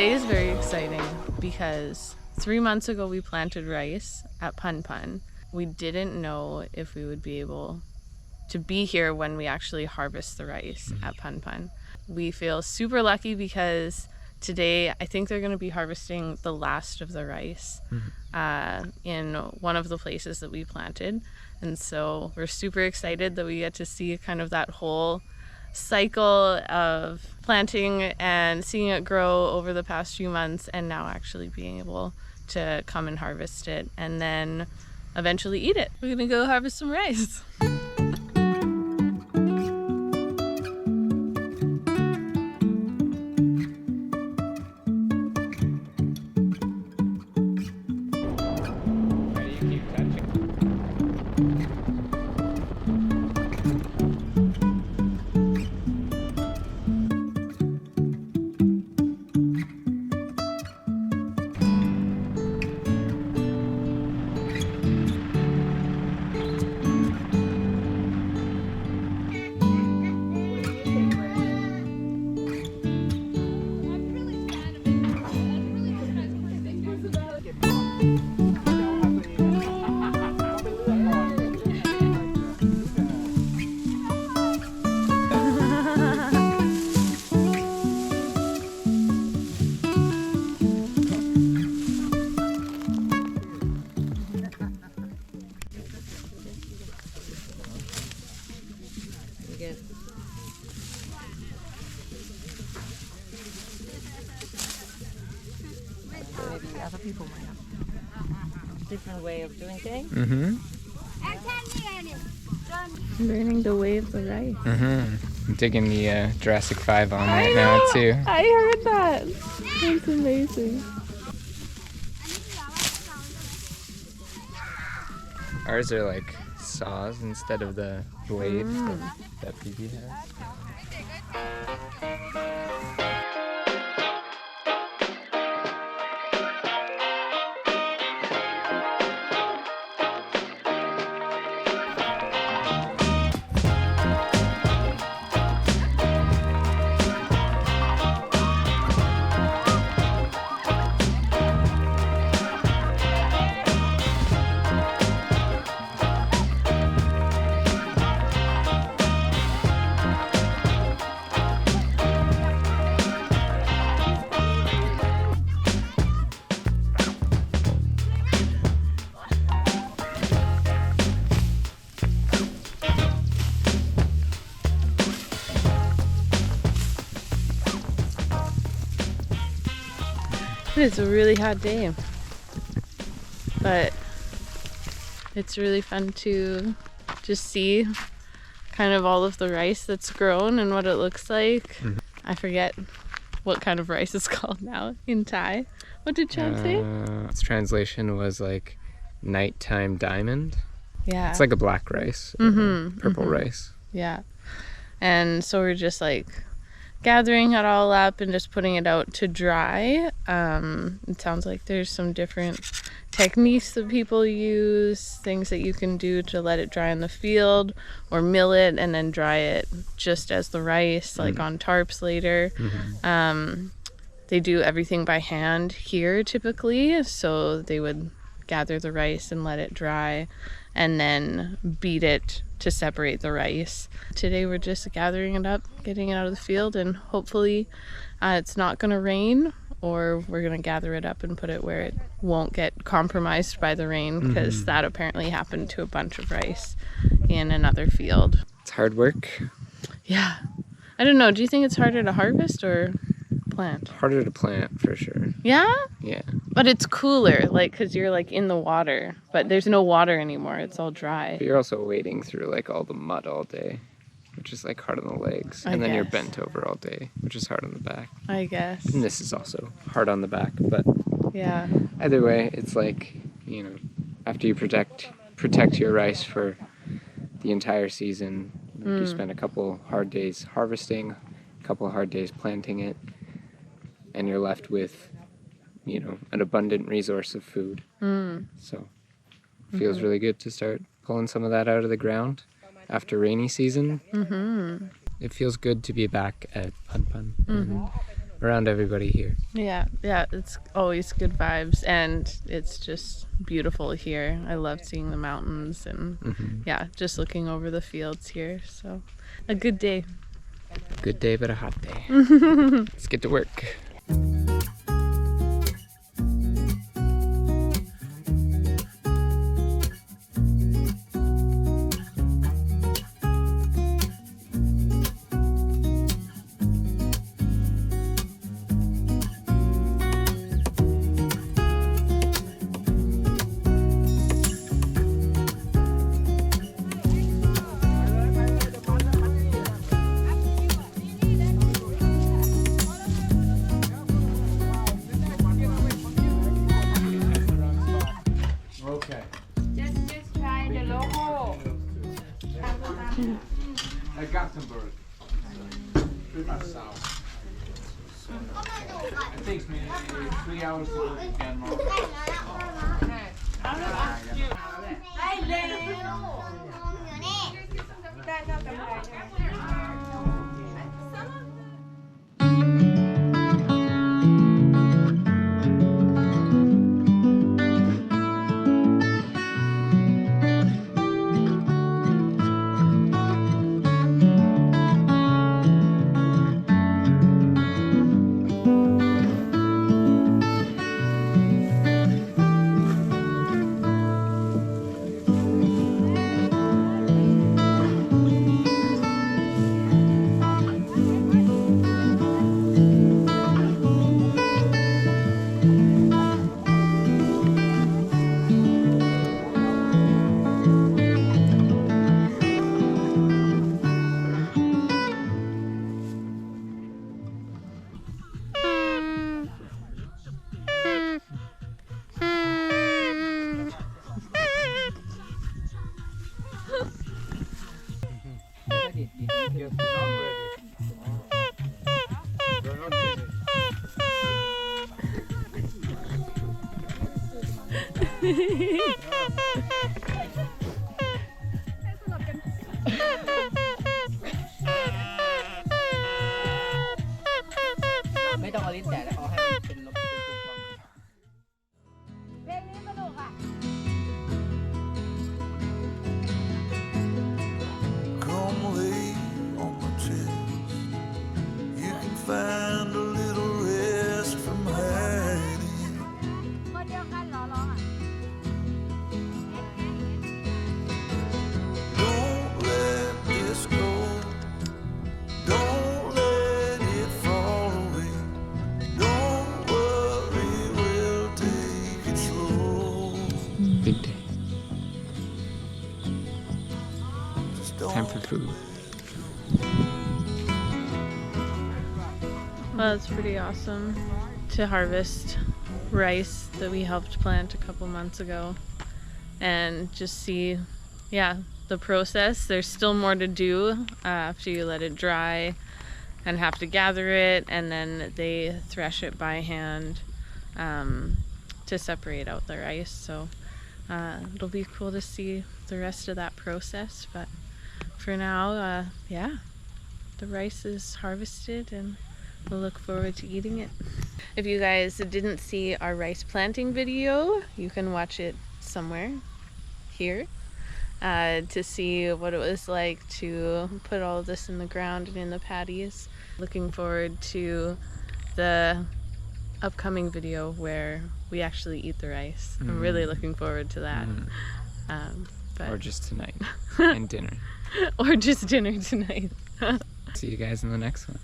Today is very exciting because 3 months ago we planted rice at Pun Pun. We didn't know if we would be able to be here when we actually harvest the rice at Pun Pun. We feel super lucky because today I think they're going to be harvesting the last of the rice in one of the places that we planted. And so we're super excited that we get to see kind of that whole cycle of planting and seeing it grow over the past few months and now actually being able to come and harvest it and then eventually eat it. We're gonna go harvest some rice. Maybe other people might have a different way of doing things. Learning the way of the rice. I'm digging the Jurassic 5 on right now too. I heard that. That's amazing. Ours are like saws instead of the blades that BB has. It's a really hot day, but it's really fun to just see kind of all of the rice that's grown and what it looks like. I forget what kind of rice it's called now in Thai. What did Chad say? Its translation was like nighttime diamond. Yeah. It's like a black rice, purple rice. Yeah. And so we're just like gathering it all up and just putting it out to dry. It sounds like there's some different techniques that people use, things that you can do to let it dry in the field or mill it and then dry it just as the rice, like on tarps later. They do everything by hand here typically, so they would gather the rice and let it dry and then beat it to separate the rice. Today we're just gathering it up, getting it out of the field, and hopefully it's not going to rain, or we're going to gather it up and put it where it won't get compromised by the rain, because that apparently happened to a bunch of rice in another field. It's hard work. Yeah. I don't know, do you think it's harder to harvest or plant? Harder to plant for sure. Yeah? Yeah. But it's cooler, like, because you're like in the water, but there's no water anymore. It's all dry. But you're also wading through like all the mud all day, which is like hard on the legs. And then you're bent over all day, which is hard on the back. I guess. And this is also hard on the back, but yeah. Either way, it's like, you know, after you protect your rice for the entire season, you spend a couple hard days harvesting, a couple hard days planting it, and you're left with, you know, an abundant resource of food. So it feels really good to start pulling some of that out of the ground after rainy season. It feels good to be back at Pun Pun and around everybody here. Yeah, it's always good vibes, and it's just beautiful here. I love seeing the mountains and yeah, just looking over the fields here. So a good day. Good day, but a hot day. Let's get to work. Okay. Just try the logo. Gothenburg. Pretty much south. It takes me 3 hours to go to Denmark. Come lay on my chest. You can find a little rest from hiding. Don't let this go. Don't let it fall away. Don't worry, we'll take it slow. Big day. Just don't Time for food. Well, it's pretty awesome to harvest rice that we helped plant a couple months ago and just see, yeah, the process. There's still more to do after you let it dry and have to gather it, and then they thresh it by hand to separate out the rice. So it'll be cool to see the rest of that process, but for now, yeah, the rice is harvested and we'll look forward to eating it. If you guys didn't see our rice planting video, you can watch it somewhere here to see what it was like to put all of this in the ground and in the paddies. Looking forward to the upcoming video where we actually eat the rice. I'm really looking forward to that. Or just tonight and dinner. Or just dinner tonight. See you guys in the next one.